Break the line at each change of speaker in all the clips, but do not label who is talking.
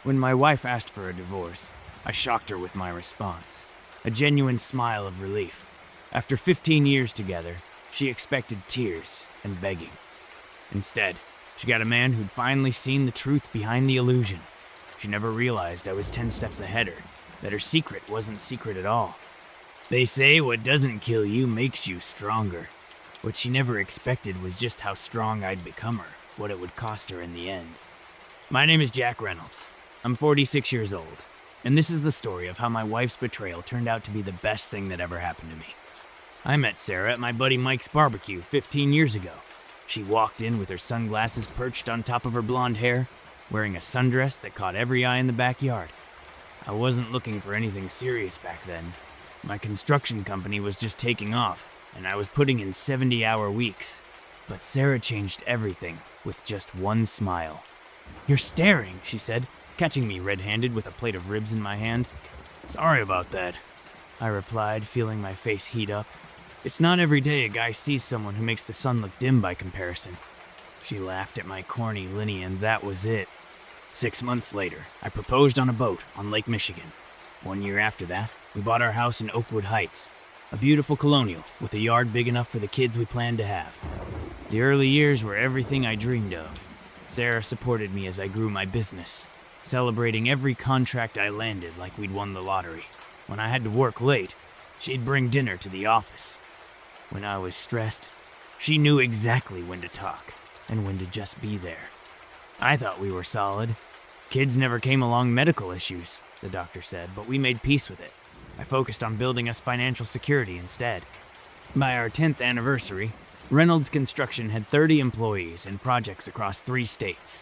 When my wife asked for a divorce, I shocked her with my response. A genuine smile of relief. After 15 years together, she expected tears and begging. Instead, she got a man who'd finally seen the truth behind the illusion. She never realized I was 10 steps ahead of her, that her secret wasn't secret at all. They say what doesn't kill you makes you stronger. What she never expected was just how strong I'd become her, what it would cost her in the end. My name is Jack Reynolds. I'm 46 years old, and this is the story of how my wife's betrayal turned out to be the best thing that ever happened to me. I met Sarah at my buddy Mike's barbecue 15 years ago. She walked in with her sunglasses perched on top of her blonde hair, wearing a sundress that caught every eye in the backyard. I wasn't looking for anything serious back then. My construction company was just taking off, and I was putting in 70-hour weeks. But Sarah changed everything with just one smile. "You're staring," she said, catching me red-handed with a plate of ribs in my hand. "Sorry about that," I replied, feeling my face heat up. "It's not every day a guy sees someone who makes the sun look dim by comparison." She laughed at my corny linny, and that was it. 6 months later, I proposed on a boat on Lake Michigan. 1 year after that, we bought our house in Oakwood Heights, a beautiful colonial with a yard big enough for the kids we planned to have. The early years were everything I dreamed of. Sarah supported me as I grew my business, celebrating every contract I landed like we'd won the lottery. When I had to work late, she'd bring dinner to the office. When I was stressed, she knew exactly when to talk and when to just be there. I thought we were solid. Kids never came along medical issues, the doctor said, but we made peace with it. I focused on building us financial security instead. By our 10th anniversary, Reynolds Construction had 30 employees and projects across 3 states.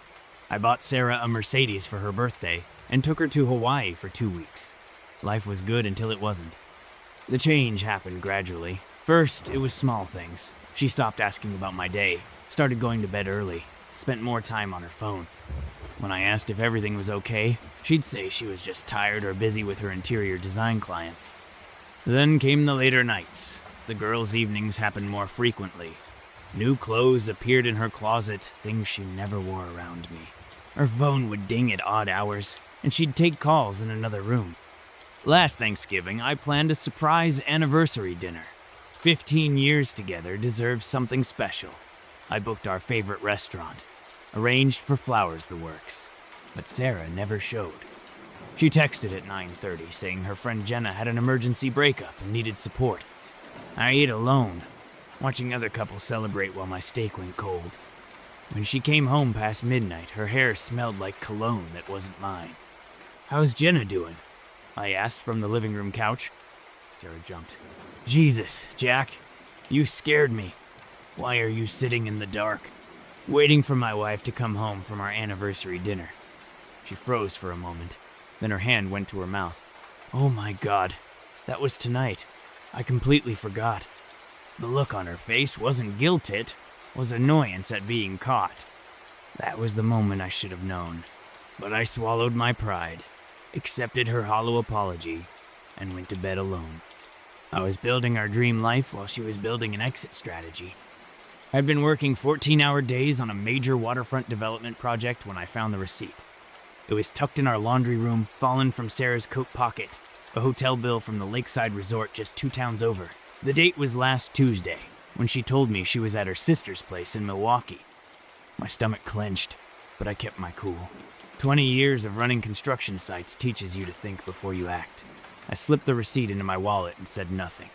I bought Sarah a Mercedes for her birthday and took her to Hawaii for 2 weeks. Life was good until it wasn't. The change happened gradually. First, it was small things. She stopped asking about my day, started going to bed early, spent more time on her phone. When I asked if everything was okay, she'd say she was just tired or busy with her interior design clients. Then came the later nights. The girls' evenings happened more frequently. New clothes appeared in her closet, things she never wore around me. Her phone would ding at odd hours, and she'd take calls in another room. Last Thanksgiving, I planned a surprise anniversary dinner. 15 years together deserves something special. I booked our favorite restaurant, arranged for flowers the works, but Sarah never showed. She texted at 9:30 saying her friend Jenna had an emergency breakup and needed support. I ate alone, watching other couples celebrate while my steak went cold. When she came home past midnight, her hair smelled like cologne that wasn't mine. "How's Jenna doing?" I asked from the living room couch. Sarah jumped. "Jesus, Jack, you scared me. Why are you sitting in the dark?" Waiting for my wife to come home from our anniversary dinner. She froze for a moment, then her hand went to her mouth. "Oh my God, that was tonight. I completely forgot." The look on her face wasn't guilt, it was annoyance at being caught. That was the moment I should have known. But I swallowed my pride, accepted her hollow apology, and went to bed alone. I was building our dream life while she was building an exit strategy. I'd been working 14-hour days on a major waterfront development project when I found the receipt. It was tucked in our laundry room, fallen from Sarah's coat pocket, a hotel bill from the lakeside resort just 2 towns over. The date was last Tuesday, when she told me she was at her sister's place in Milwaukee. My stomach clenched, but I kept my cool. 20 years of running construction sites teaches you to think before you act. I slipped the receipt into my wallet and said nothing.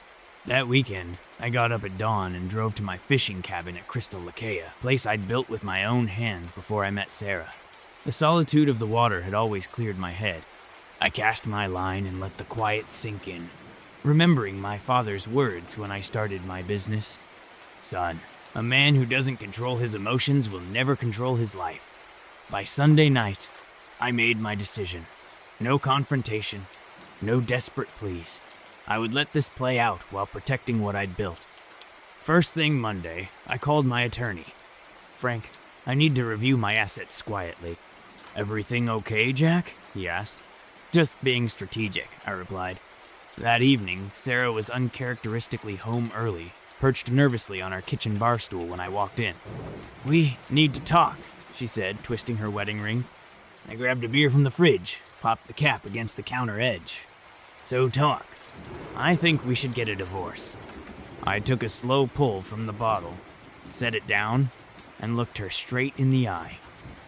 That weekend, I got up at dawn and drove to my fishing cabin at Crystal Lake, a place I'd built with my own hands before I met Sarah. The solitude of the water had always cleared my head. I cast my line and let the quiet sink in, remembering my father's words when I started my business. "Son, a man who doesn't control his emotions will never control his life." By Sunday night, I made my decision. No confrontation, no desperate pleas. I would let this play out while protecting what I'd built. First thing Monday, I called my attorney. "Frank, I need to review my assets quietly." "Everything okay, Jack?" he asked. "Just being strategic," I replied. That evening, Sarah was uncharacteristically home early, perched nervously on our kitchen bar stool when I walked in. "We need to talk," she said, twisting her wedding ring. I grabbed a beer from the fridge, popped the cap against the counter edge. So talk. I think we should get a divorce. I took a slow pull from the bottle, set it down, and looked her straight in the eye.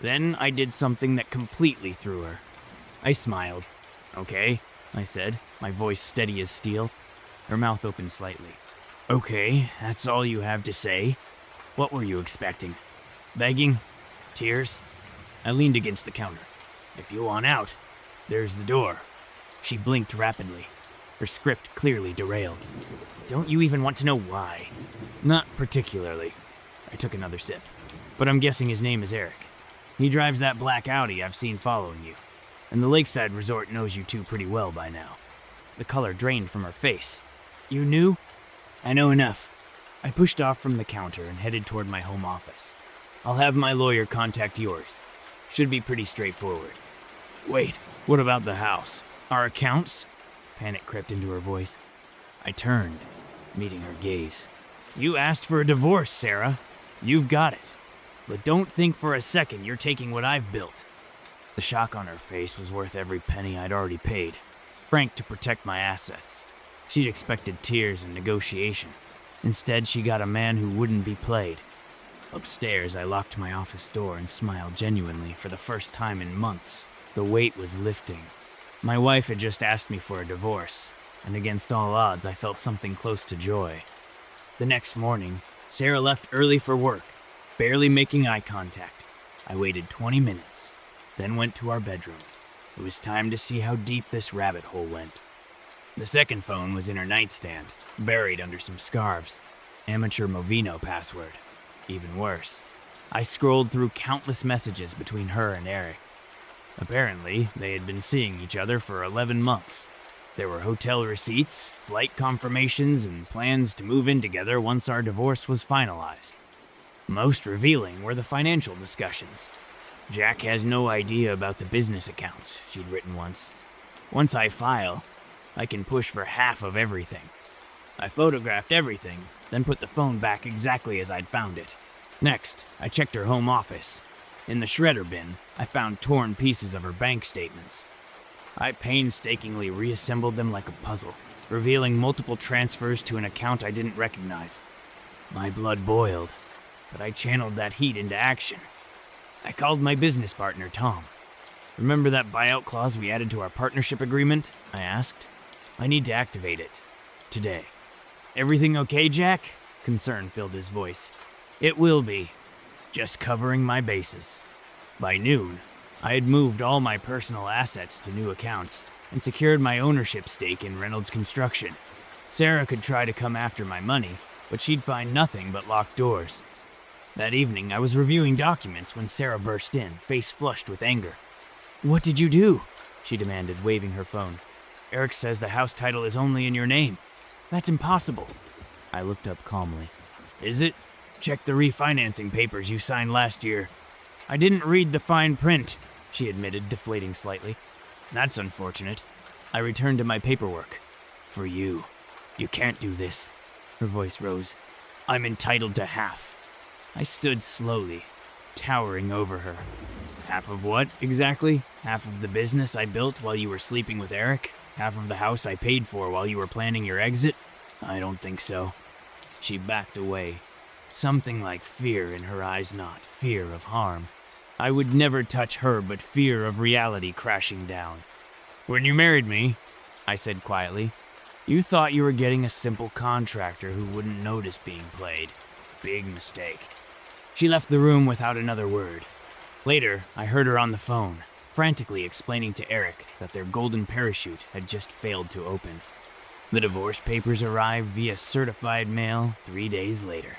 Then I did something that completely threw her. I smiled. Okay, I said, my voice steady as steel. Her mouth opened slightly. Okay, that's all you have to say? What were you expecting? Begging? Tears? I leaned against the counter. If you want out, there's the door. She blinked rapidly, her script clearly derailed. Don't you even want to know why? Not particularly. I took another sip. But I'm guessing his name is Eric. He drives that black Audi I've seen following you. And the Lakeside Resort knows you two pretty well by now. The color drained from her face. You knew? I know enough. I pushed off from the counter and headed toward my home office. I'll have my lawyer contact yours. Should be pretty straightforward. Wait, what about the house? Our accounts? Panic crept into her voice. I turned, meeting her gaze. You asked for a divorce, Sarah. You've got it. But don't think for a second you're taking what I've built. The shock on her face was worth every penny I'd already paid. Frank to protect my assets. She'd expected tears and negotiation. Instead, she got a man who wouldn't be played. Upstairs, I locked my office door and smiled genuinely for the first time in months. The weight was lifting. My wife had just asked me for a divorce, and against all odds, I felt something close to joy. The next morning, Sarah left early for work, barely making eye contact. I waited 20 minutes, then went to our bedroom. It was time to see how deep this rabbit hole went. The second phone was in her nightstand, buried under some scarves. Amateur Movino password. Even worse. I scrolled through countless messages between her and Eric. Apparently, they had been seeing each other for 11 months. There were hotel receipts, flight confirmations, and plans to move in together once our divorce was finalized. Most revealing were the financial discussions. Jack has no idea about the business accounts, she'd written once. Once I file, I can push for half of everything. I photographed everything, then put the phone back exactly as I'd found it. Next, I checked her home office. In the shredder bin, I found torn pieces of her bank statements. I painstakingly reassembled them like a puzzle, revealing multiple transfers to an account I didn't recognize. My blood boiled, but I channeled that heat into action. I called my business partner, Tom. Remember that buyout clause we added to our partnership agreement? I asked. I need to activate it. Today. Everything okay, Jack? Concern filled his voice. It will be. Just covering my bases. By noon, I had moved all my personal assets to new accounts and secured my ownership stake in Reynolds Construction. Sarah could try to come after my money, but she'd find nothing but locked doors. That evening, I was reviewing documents when Sarah burst in, face flushed with anger. What did you do? She demanded, waving her phone. Eric says the house title is only in your name. That's impossible. I looked up calmly. Is it? Check the refinancing papers you signed last year. I didn't read the fine print, she admitted, deflating slightly. That's unfortunate. I returned to my paperwork. For you. You can't do this. Her voice rose. I'm entitled to half. I stood slowly, towering over her. Half of what, exactly? Half of the business I built while you were sleeping with Eric? Half of the house I paid for while you were planning your exit? I don't think so. She backed away. Something like fear in her eyes, not fear of harm. I would never touch her, but fear of reality crashing down. When you married me, I said quietly, you thought you were getting a simple contractor who wouldn't notice being played. Big mistake. She left the room without another word. Later, I heard her on the phone, frantically explaining to Eric that their golden parachute had just failed to open. The divorce papers arrived via certified mail 3 days later.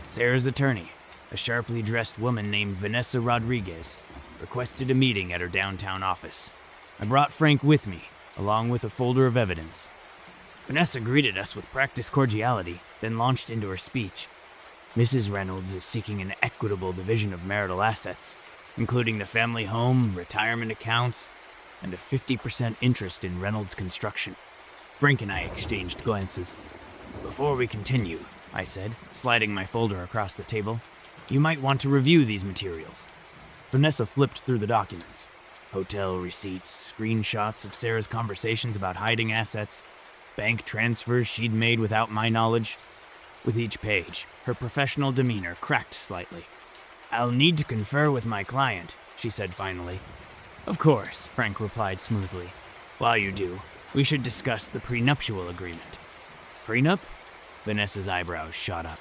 Sarah's attorney, a sharply dressed woman named Vanessa Rodriguez, requested a meeting at her downtown office. I brought Frank with me, along with a folder of evidence. Vanessa greeted us with practiced cordiality, then launched into her speech. Mrs. Reynolds is seeking an equitable division of marital assets, including the family home, retirement accounts, and a 50% interest in Reynolds Construction. Frank and I exchanged glances. Before we continue, I said, sliding my folder across the table, you might want to review these materials. Vanessa flipped through the documents. Hotel receipts, screenshots of Sarah's conversations about hiding assets, bank transfers she'd made without my knowledge. With each page, her professional demeanor cracked slightly. "I'll need to confer with my client," she said finally. "Of course," Frank replied smoothly. "While you do, we should discuss the prenuptial agreement." "Prenup?" Vanessa's eyebrows shot up.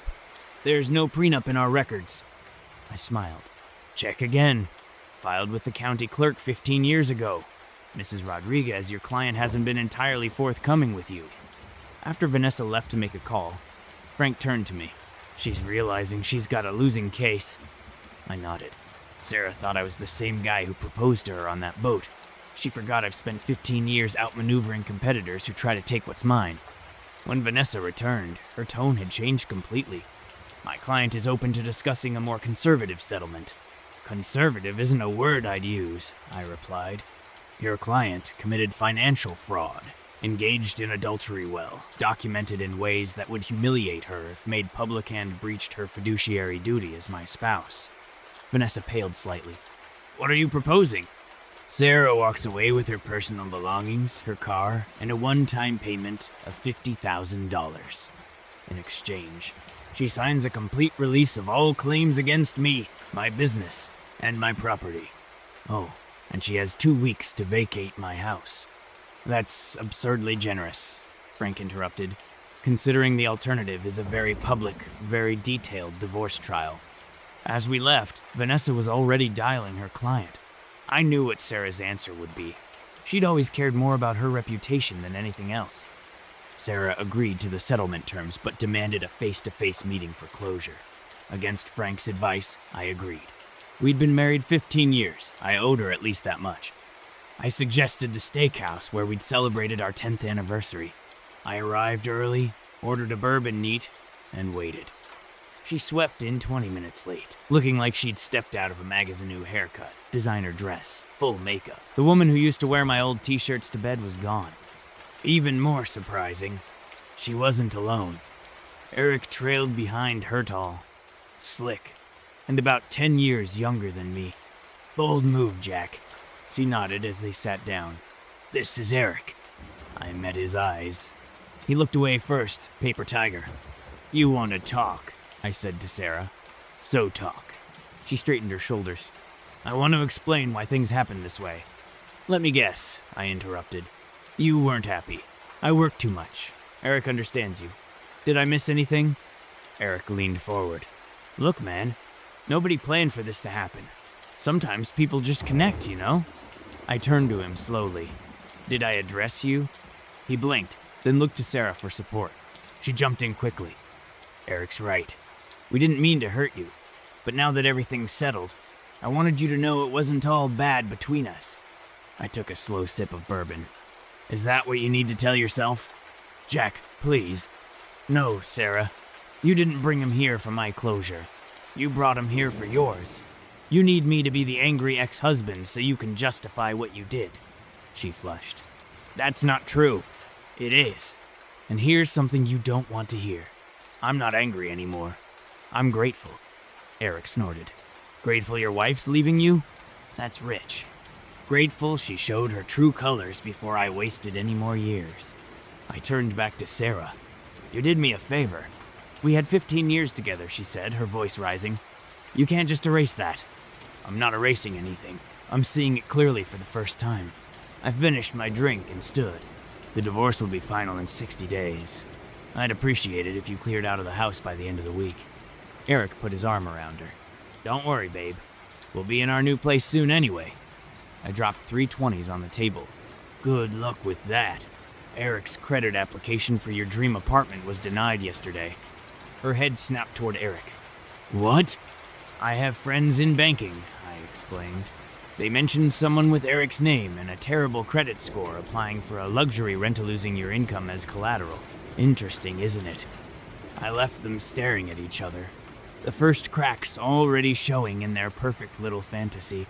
"There's no prenup in our records." I smiled. "Check again. Filed with the county clerk 15 years ago. Mrs. Rodriguez, your client hasn't been entirely forthcoming with you." After Vanessa left to make a call, Frank turned to me. "She's realizing she's got a losing case." I nodded. "Sarah thought I was the same guy who proposed to her on that boat. She forgot I've spent 15 years outmaneuvering competitors who try to take what's mine." When Vanessa returned, her tone had changed completely. "My client is open to discussing a more conservative settlement." "Conservative isn't a word I'd use," I replied. "Your client committed financial fraud, engaged in adultery documented in ways that would humiliate her if made public, and breached her fiduciary duty as my spouse." Vanessa paled slightly. "What are you proposing?" "Sarah walks away with her personal belongings, her car, and a one-time payment of $50,000. In exchange, she signs a complete release of all claims against me, my business, and my property. Oh, and she has 2 weeks to vacate my house." "That's absurdly generous," Frank interrupted, "considering the alternative is a very public, very detailed divorce trial." As we left, Vanessa was already dialing her client. I knew what Sarah's answer would be. She'd always cared more about her reputation than anything else. Sarah agreed to the settlement terms, but demanded a face-to-face meeting for closure. Against Frank's advice, I agreed. We'd been married 15 years. I owed her at least that much. I suggested the steakhouse where we'd celebrated our 10th anniversary. I arrived early, ordered a bourbon neat, and waited. She swept in 20 minutes late, looking like she'd stepped out of a Magazine haircut, designer dress, full makeup. The woman who used to wear my old t-shirts to bed was gone. Even more surprising, she wasn't alone. Eric trailed behind her, tall, slick, and about 10 years younger than me. "Bold move, Jack." She nodded as they sat down. "This is Eric." I met his eyes. He looked away first, paper tiger. "You want to talk," I said to Sarah. "So talk." She straightened her shoulders. "I want to explain why things happened this way." "Let me guess," I interrupted. "You weren't happy. I worked too much. Eric understands you. Did I miss anything?" Eric leaned forward. "Look, man, nobody planned for this to happen. Sometimes people just connect, you know?" I turned to him slowly. "Did I address you?" He blinked, then looked to Sarah for support. She jumped in quickly. "Eric's right. We didn't mean to hurt you. But now that everything's settled, I wanted you to know it wasn't all bad between us." I took a slow sip of bourbon. "Is that what you need to tell yourself?" "Jack, please." "No, Sarah. You didn't bring him here for my closure. You brought him here for yours. You need me to be the angry ex-husband so you can justify what you did." She flushed. "That's not true." "It is. And here's something you don't want to hear. I'm not angry anymore. I'm grateful." Eric snorted. "Grateful your wife's leaving you? That's rich. Grateful she showed her true colors before I wasted any more years." I turned back to Sarah. "You did me a favor. We had 15 years together," she said, her voice rising. "You can't just erase that." "I'm not erasing anything. I'm seeing it clearly for the first time." I finished my drink and stood. "The divorce will be final in 60 days. I'd appreciate it if you cleared out of the house by the end of the week." Eric put his arm around her. "Don't worry, babe. We'll be in our new place soon anyway." I dropped 3 20s on the table. "Good luck with that. Eric's credit application for your dream apartment was denied yesterday." Her head snapped toward Eric. "What?" "I have friends in banking," I explained. "They mentioned someone with Eric's name and a terrible credit score applying for a luxury rental using your income as collateral. Interesting, isn't it?" I left them staring at each other, the first cracks already showing in their perfect little fantasy.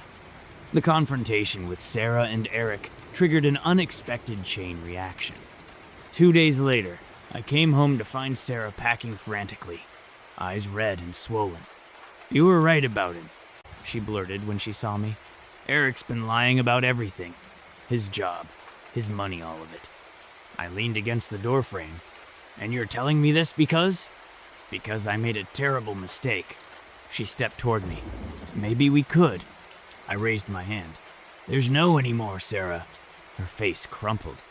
The confrontation with Sarah and Eric triggered an unexpected chain reaction. 2 days later, I came home to find Sarah packing frantically, eyes red and swollen. "You were right about him," she blurted when she saw me. Eric's been lying about everything. His job, his money, all of it. I leaned against the doorframe. And you're telling me this because? Because I made a terrible mistake. She stepped toward me. Maybe we could. I raised my hand. There's no anymore, Sarah. Her face crumpled.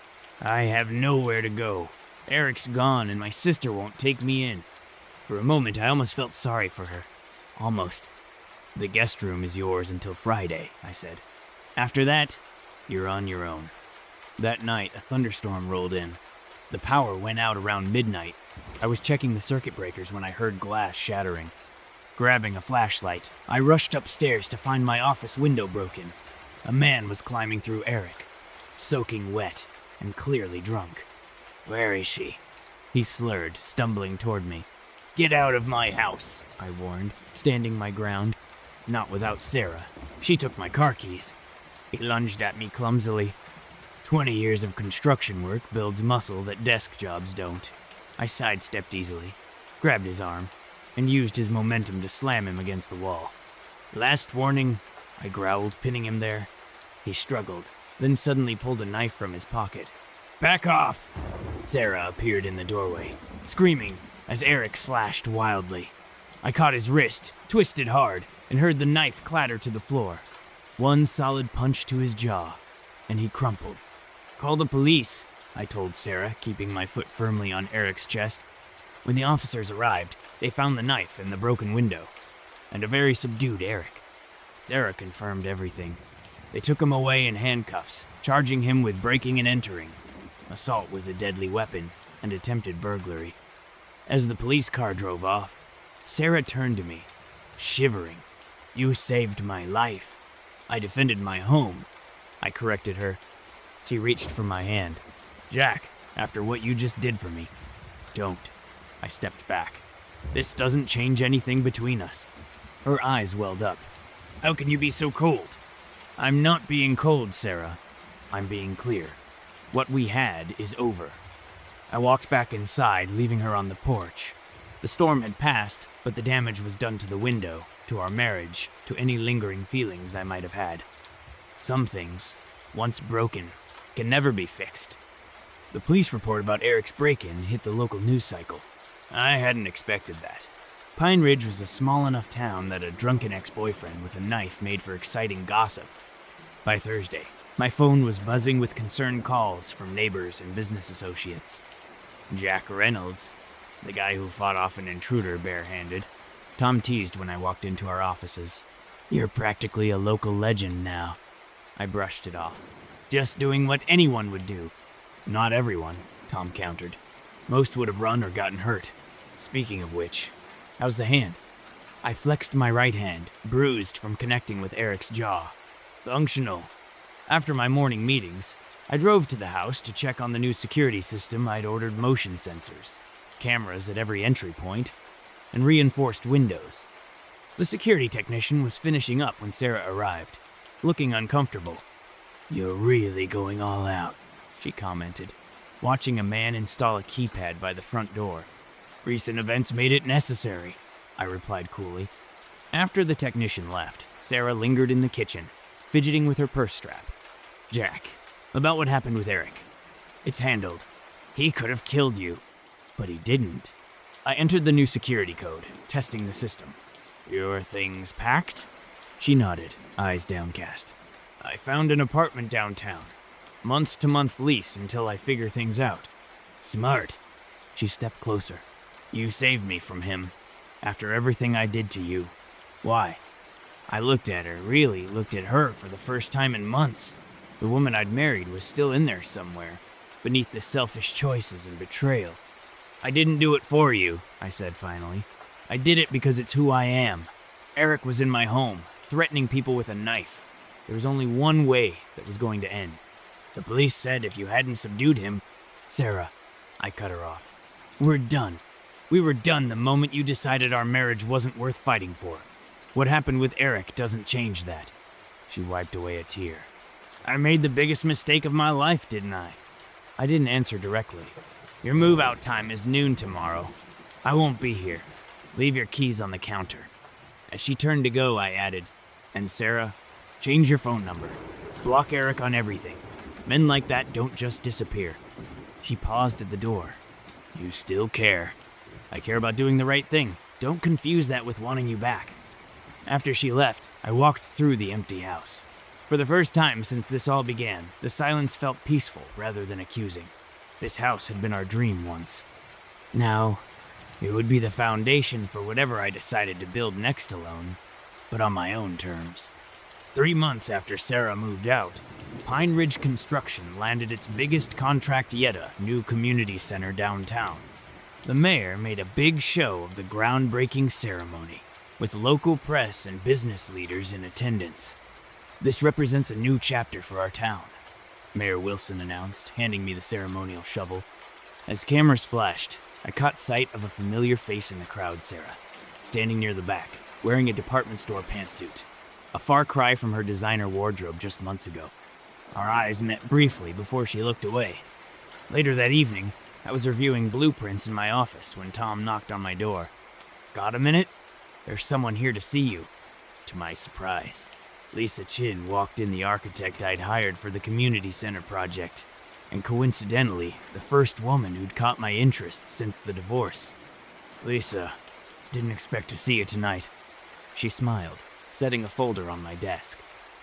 I have nowhere to go. Eric's gone and my sister won't take me in. For a moment, I almost felt sorry for her. Almost. The guest room is yours until Friday, I said. After that, you're on your own. That night, a thunderstorm rolled in. The power went out around midnight. I was checking the circuit breakers when I heard glass shattering. Grabbing a flashlight, I rushed upstairs to find my office window broken. A man was climbing through Eric, soaking wet and clearly drunk. Where is she? He slurred, stumbling toward me. Get out of my house, I warned, standing my ground. Not without Sarah. She took my car keys. He lunged at me clumsily. 20 years of construction work builds muscle that desk jobs don't. I sidestepped easily, grabbed his arm, and used his momentum to slam him against the wall. Last warning, I growled, pinning him there. He struggled, then suddenly pulled a knife from his pocket. Back off! Sarah appeared in the doorway, screaming as Eric slashed wildly. I caught his wrist, twisted hard, and heard the knife clatter to the floor. One solid punch to his jaw, and he crumpled. Call the police, I told Sarah, keeping my foot firmly on Eric's chest. When the officers arrived, they found the knife in the broken window, and a very subdued Eric. Sarah confirmed everything. They took him away in handcuffs, charging him with breaking and entering, assault with a deadly weapon, and attempted burglary. As the police car drove off, Sarah turned to me, shivering. You saved my life. I defended my home, I corrected her. She reached for my hand. Jack, after what you just did for me, don't. I stepped back. This doesn't change anything between us. Her eyes welled up. How can you be so cold? I'm not being cold, Sarah. I'm being clear. What we had is over. I walked back inside, leaving her on the porch. The storm had passed, but the damage was done to the window, to our marriage, to any lingering feelings I might have had. Some things, once broken, can never be fixed. The police report about Eric's break-in hit the local news cycle. I hadn't expected that. Pine Ridge was a small enough town that a drunken ex-boyfriend with a knife made for exciting gossip. By Thursday, my phone was buzzing with concerned calls from neighbors and business associates. Jack Reynolds, the guy who fought off an intruder barehanded, Tom teased when I walked into our offices. You're practically a local legend now. I brushed it off. Just doing what anyone would do. Not everyone, Tom countered. Most would have run or gotten hurt. Speaking of which, how's the hand? I flexed my right hand, bruised from connecting with Eric's jaw. Functional. After my morning meetings, I drove to the house to check on the new security system I'd ordered motion sensors, cameras at every entry point, and reinforced windows. The security technician was finishing up when Sarah arrived, looking uncomfortable. You're really going all out, she commented, watching a man install a keypad by the front door. Recent events made it necessary, I replied coolly. After the technician left, Sarah lingered in the kitchen, fidgeting with her purse strap. Jack, about what happened with Eric. It's handled. He could have killed you, but he didn't. I entered the new security code, testing the system. Your things packed? She nodded, eyes downcast. I found an apartment downtown. Month-to-month lease until I figure things out. Smart. She stepped closer. You saved me from him, after everything I did to you. Why? I looked at her, really looked at her for the first time in months. The woman I'd married was still in there somewhere, beneath the selfish choices and betrayal. I didn't do it for you, I said finally. I did it because it's who I am. Eric was in my home, threatening people with a knife. There was only one way that was going to end. The police said if you hadn't subdued him... Sarah, I cut her off. We're done. We were done the moment you decided our marriage wasn't worth fighting for. What happened with Eric doesn't change that. She wiped away a tear. I made the biggest mistake of my life, didn't I? I didn't answer directly. Your move-out time is noon tomorrow. I won't be here. Leave your keys on the counter. As she turned to go, I added, and Sarah, Change your phone number. Block Eric on everything. Men like that don't just disappear. She paused at the door. You still care. I care about doing the right thing. Don't confuse that with wanting you back. After she left, I walked through the empty house. For the first time since this all began, the silence felt peaceful rather than accusing. This house had been our dream once. Now, it would be the foundation for whatever I decided to build next alone, but on my own terms. 3 months after Sarah moved out, Pine Ridge Construction landed its biggest contract yet, a new community center downtown. The mayor made a big show of the groundbreaking ceremony, with local press and business leaders in attendance. This represents a new chapter for our town, Mayor Wilson announced, handing me the ceremonial shovel. As cameras flashed, I caught sight of a familiar face in the crowd, Sarah, standing near the back, wearing a department store pantsuit, a far cry from her designer wardrobe just months ago. Our eyes met briefly before she looked away. Later that evening, I was reviewing blueprints in my office when Tom knocked on my door. Got a minute? There's someone here to see you. To my surprise, Lisa Chin walked in, the architect I'd hired for the community center project, and coincidentally, the first woman who'd caught my interest since the divorce. Lisa, didn't expect to see you tonight. She smiled, setting a folder on my desk.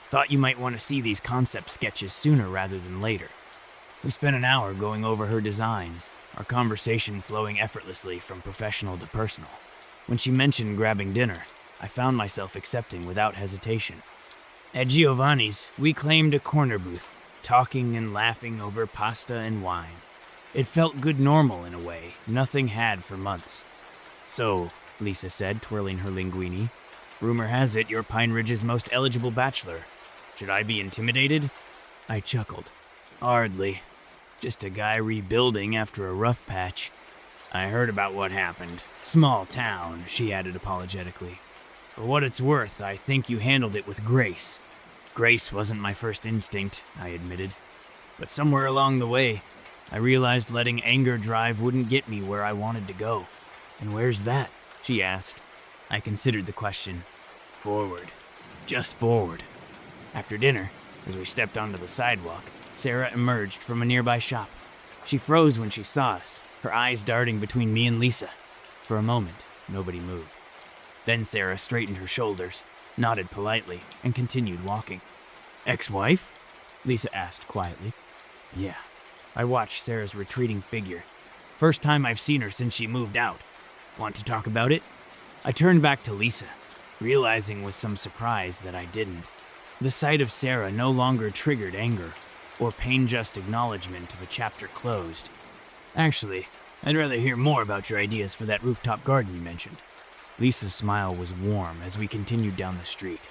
Thought you might want to see these concept sketches sooner rather than later. We spent an hour going over her designs, our conversation flowing effortlessly from professional to personal. When she mentioned grabbing dinner, I found myself accepting without hesitation. At Giovanni's, we claimed a corner booth, talking and laughing over pasta and wine. It felt good normal in a way nothing had for months. So, Lisa said, twirling her linguine, rumor has it you're Pine Ridge's most eligible bachelor. Should I be intimidated? I chuckled. Hardly. Just a guy rebuilding after a rough patch. I heard about what happened. Small town, she added apologetically. For what it's worth, I think you handled it with grace. Grace wasn't my first instinct, I admitted. But somewhere along the way, I realized letting anger drive wouldn't get me where I wanted to go. And where's that? She asked. I considered the question. Forward. Just forward. After dinner, as we stepped onto the sidewalk, Sarah emerged from a nearby shop. She froze when she saw us, her eyes darting between me and Lisa. For a moment, nobody moved. Then Sarah straightened her shoulders, nodded politely, and continued walking. Ex-wife? Lisa asked quietly. Yeah. I watched Sarah's retreating figure. First time I've seen her since she moved out. Want to talk about it? I turned back to Lisa, realizing with some surprise that I didn't. The sight of Sarah no longer triggered anger, or pain-just acknowledgement of a chapter closed. Actually, I'd rather hear more about your ideas for that rooftop garden you mentioned. Lisa's smile was warm as we continued down the street.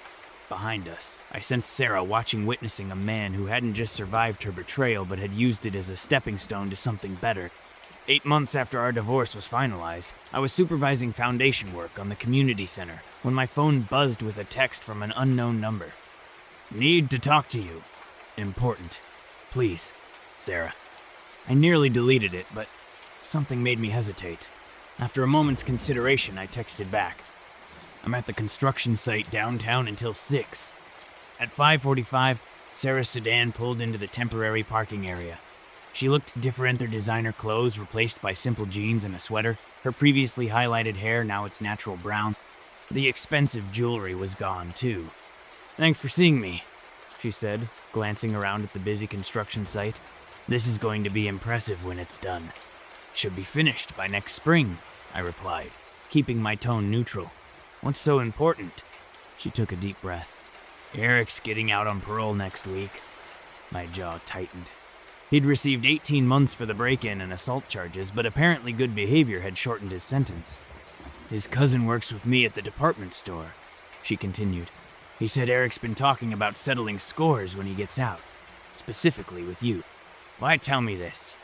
Behind us, I sensed Sarah witnessing a man who hadn't just survived her betrayal but had used it as a stepping stone to something better. 8 months after our divorce was finalized, I was supervising foundation work on the community center when my phone buzzed with a text from an unknown number. Need to talk to you. Important. Please, Sarah. I nearly deleted it, but something made me hesitate. After a moment's consideration, I texted back. I'm at the construction site downtown until 6. At 5:45, Sarah's sedan pulled into the temporary parking area. She looked different, her designer clothes replaced by simple jeans and a sweater, her previously highlighted hair now its natural brown. The expensive jewelry was gone, too. Thanks for seeing me, she said, glancing around at the busy construction site. This is going to be impressive when it's done. Should be finished by next spring, I replied, keeping my tone neutral. What's so important? She took a deep breath. Eric's getting out on parole next week. My jaw tightened. He'd received 18 months for the break-in and assault charges, but apparently good behavior had shortened his sentence. His cousin works with me at the department store, she continued. He said Eric's been talking about settling scores when he gets out, specifically with you. Why tell me this?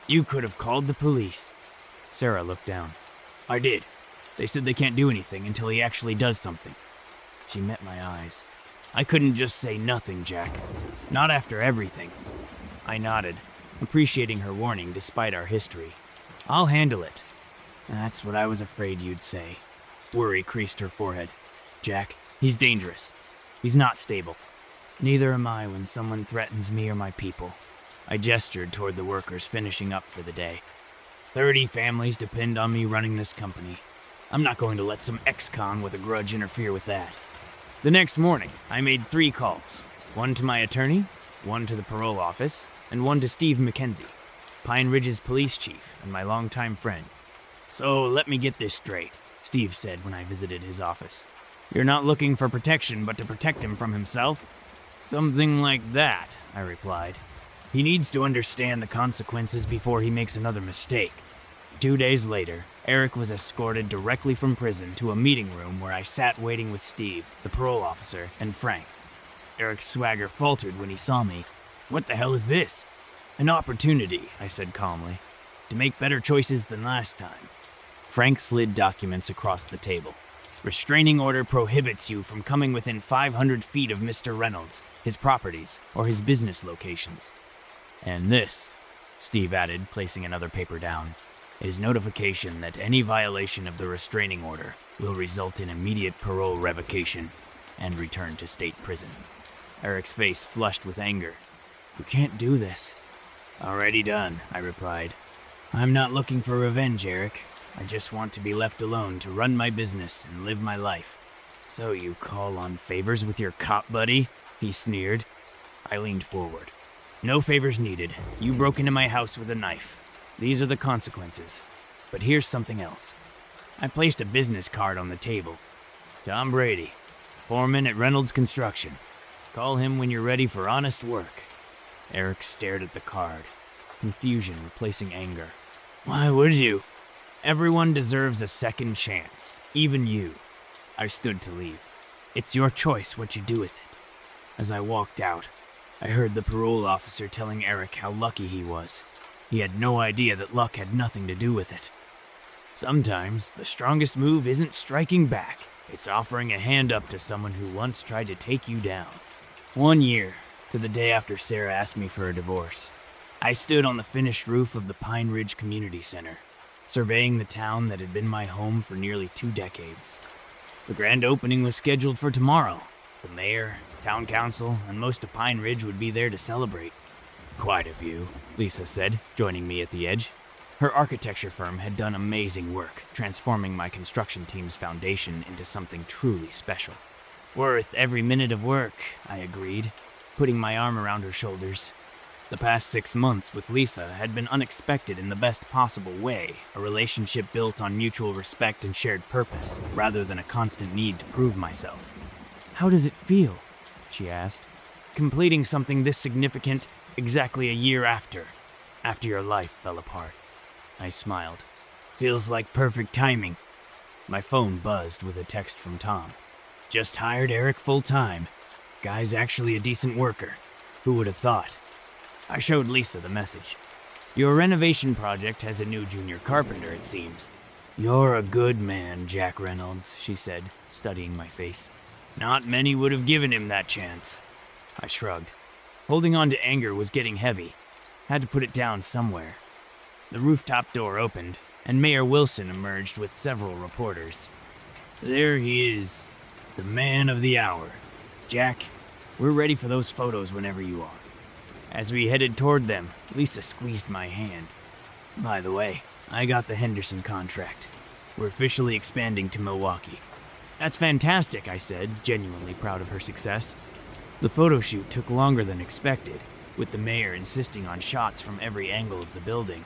You could have called the police. Sarah looked down. I did. They said they can't do anything until he actually does something. She met my eyes. I couldn't just say nothing, Jack. Not after everything. I nodded, appreciating her warning despite our history. I'll handle it. That's what I was afraid you'd say. Worry creased her forehead. Jack, he's dangerous. He's not stable. Neither am I when someone threatens me or my people. I gestured toward the workers finishing up for the day. 30 families depend on me running this company. I'm not going to let some ex-con with a grudge interfere with that. The next morning, I made 3 calls. One to my attorney, one to the parole office, and one to Steve McKenzie, Pine Ridge's police chief and my longtime friend. So let me get this straight, Steve said when I visited his office. You're not looking for protection, but to protect him from himself? Something like that, I replied. He needs to understand the consequences before he makes another mistake. 2 days later, Eric was escorted directly from prison to a meeting room where I sat waiting with Steve, the parole officer, and Frank. Eric's swagger faltered when he saw me. What the hell is this? An opportunity, I said calmly, to make better choices than last time. Frank slid documents across the table. Restraining order prohibits you from coming within 500 feet of Mr. Reynolds, his properties, or his business locations. And this, Steve added, placing another paper down, is notification that any violation of the restraining order will result in immediate parole revocation and return to state prison. Eric's face flushed with anger. You can't do this. Already done, I replied. I'm not looking for revenge, Eric. I just want to be left alone to run my business and live my life. So you call on favors with your cop buddy? He sneered. I leaned forward. No favors needed. You broke into my house with a knife. These are the consequences. But here's something else. I placed a business card on the table. Tom Brady, foreman at Reynolds Construction. Call him when you're ready for honest work. Eric stared at the card, confusion replacing anger. Why would you? Everyone deserves a second chance, even you. I stood to leave. It's your choice what you do with it. As I walked out, I heard the parole officer telling Eric how lucky he was. He had no idea that luck had nothing to do with it. Sometimes, the strongest move isn't striking back. It's offering a hand up to someone who once tried to take you down. 1 year, to the day after Sarah asked me for a divorce, I stood on the finished roof of the Pine Ridge Community Center, surveying the town that had been my home for nearly 2 decades. The grand opening was scheduled for tomorrow. The mayor, town council, and most of Pine Ridge would be there to celebrate. Quite a view, Lisa said, joining me at the edge. Her architecture firm had done amazing work, transforming my construction team's foundation into something truly special. Worth every minute of work, I agreed, putting my arm around her shoulders. The past 6 months with Lisa had been unexpected in the best possible way, a relationship built on mutual respect and shared purpose, rather than a constant need to prove myself. How does it feel? She asked. Completing something this significant exactly a year after your life fell apart. I smiled. Feels like perfect timing. My phone buzzed with a text from Tom. Just hired Eric full-time. Guy's actually a decent worker. Who would have thought? I showed Lisa the message. Your renovation project has a new junior carpenter, it seems. You're a good man, Jack Reynolds, she said, studying my face. Not many would have given him that chance. I shrugged. Holding on to anger was getting heavy. Had to put it down somewhere. The rooftop door opened, and Mayor Wilson emerged with several reporters. There he is, the man of the hour. Jack, we're ready for those photos whenever you are. As we headed toward them, Lisa squeezed my hand. By the way, I got the Henderson contract. We're officially expanding to Milwaukee. That's fantastic, I said, genuinely proud of her success. The photo shoot took longer than expected, with the mayor insisting on shots from every angle of the building.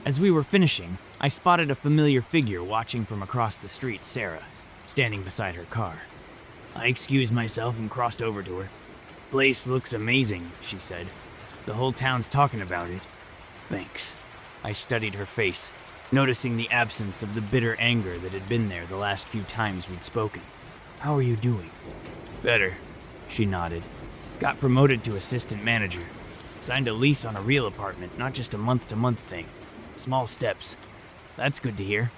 As we were finishing, I spotted a familiar figure watching from across the street, Sarah, standing beside her car. I excused myself and crossed over to her. Place looks amazing, she said. The whole town's talking about it. Thanks. I studied her face, noticing the absence of the bitter anger that had been there the last few times we'd spoken. How are you doing? Better, she nodded. Got promoted to assistant manager. Signed a lease on a real apartment, not just a month-to-month thing. Small steps. That's good to hear.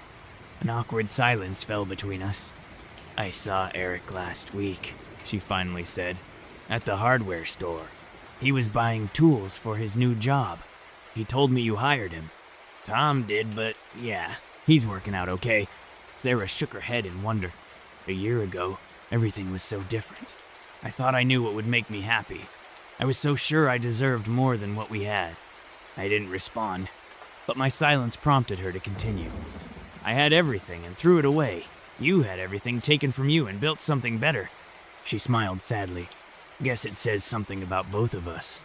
An awkward silence fell between us. I saw Eric last week, she finally said, at the hardware store. He was buying tools for his new job. He told me you hired him. Tom did, but yeah, he's working out okay. Sarah shook her head in wonder. A year ago, everything was so different. I thought I knew what would make me happy. I was so sure I deserved more than what we had. I didn't respond, but my silence prompted her to continue. I had everything and threw it away. You had everything taken from you and built something better. She smiled sadly. Guess it says something about both of us.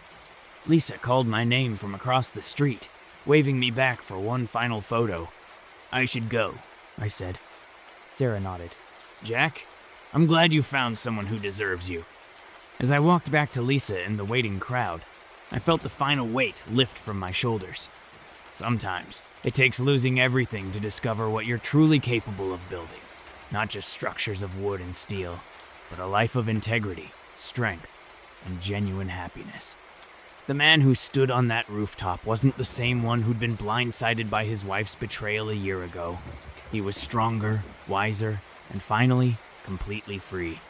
Lisa called my name from across the street, waving me back for one final photo. I should go, I said. Sarah nodded. Jack, I'm glad you found someone who deserves you. As I walked back to Lisa and the waiting crowd, I felt the final weight lift from my shoulders. Sometimes, it takes losing everything to discover what you're truly capable of building. Not just structures of wood and steel, but a life of integrity, strength, and genuine happiness. The man who stood on that rooftop wasn't the same one who'd been blindsided by his wife's betrayal a year ago. He was stronger, wiser, and finally, completely free.